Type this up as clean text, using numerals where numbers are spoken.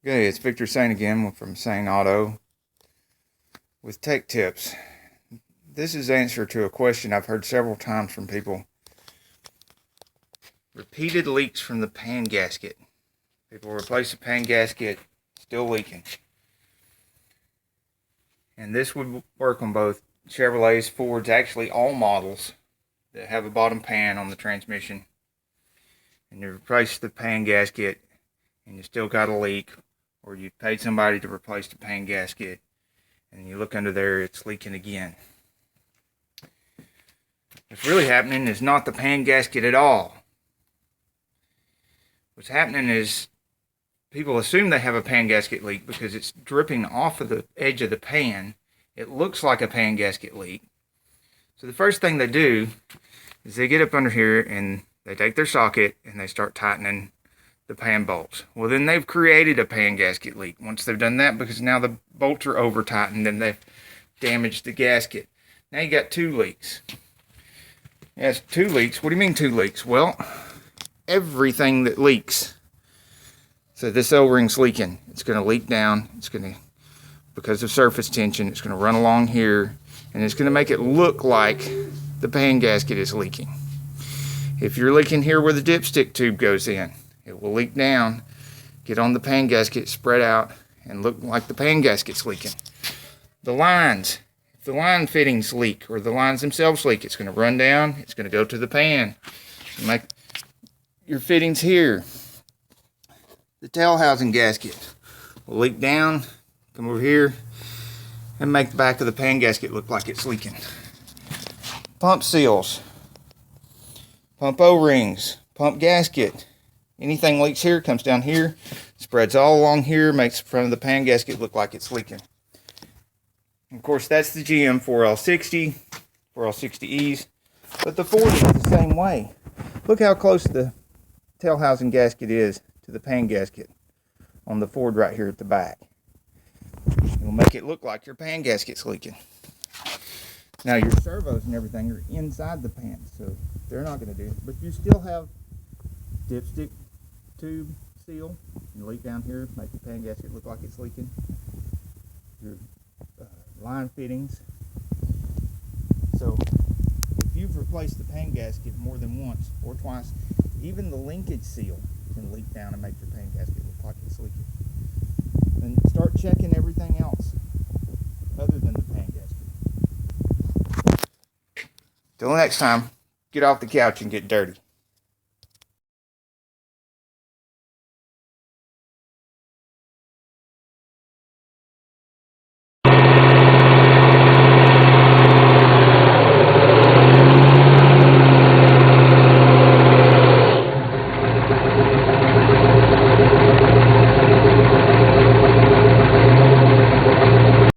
Okay, it's Victor Sane again from Saneauto with tech tips. This is answer to a question I've heard several times from people. Repeated leaks from the pan gasket. People replace the pan gasket, still leaking. And this would work on both Chevrolets, Fords, actually all models that have a bottom pan on the transmission. And you replace the pan gasket and you still got a leak, or you paid somebody to replace the pan gasket and you look under there, it's leaking again. What's really happening is not the pan gasket at all. What's happening is people assume they have a pan gasket leak because it's dripping off of the edge of the pan. It looks like a pan gasket leak. So the first thing they do is they get up under here and they take their socket and they start tightening the pan bolts. Well, then they've created a pan gasket leak once they've done that, because now the bolts are over tightened and they've damaged the gasket. Now you got two leaks. Yes, two leaks. What do you mean two leaks? Well, everything that leaks. So this O-ring's leaking. It's going to leak down. It's going to, because of surface tension, it's going to run along here and it's going to make it look like the pan gasket is leaking. If you're leaking here where the dipstick tube goes in, it will leak down, get on the pan gasket, spread out, and look like the pan gasket's leaking. The lines, if the line fittings leak or the lines themselves leak, it's going to run down, it's going to go to the pan. Make your fittings here. The tail housing gasket will leak down, come over here, and make the back of the pan gasket look like it's leaking. Pump seals, pump O-rings, pump gasket. Anything leaks here, comes down here, spreads all along here, makes the front of the pan gasket look like it's leaking. And of course, that's the GM 4L60, 4L60Es, but the Ford is the same way. Look how close the tail housing gasket is to the pan gasket on the Ford right here at the back. It'll make it look like your pan gasket's leaking. Now your servos and everything are inside the pan, so they're not going to do it, but you still have dipstick tube seal. You leak down here, make the pan gasket look like it's leaking. Your line fittings. So if you've replaced the pan gasket more than once or twice, even the linkage seal can leak down and make your pan gasket look like it's leaking. And start checking everything else other than the pan gasket. Till next time, get off the couch and get dirty.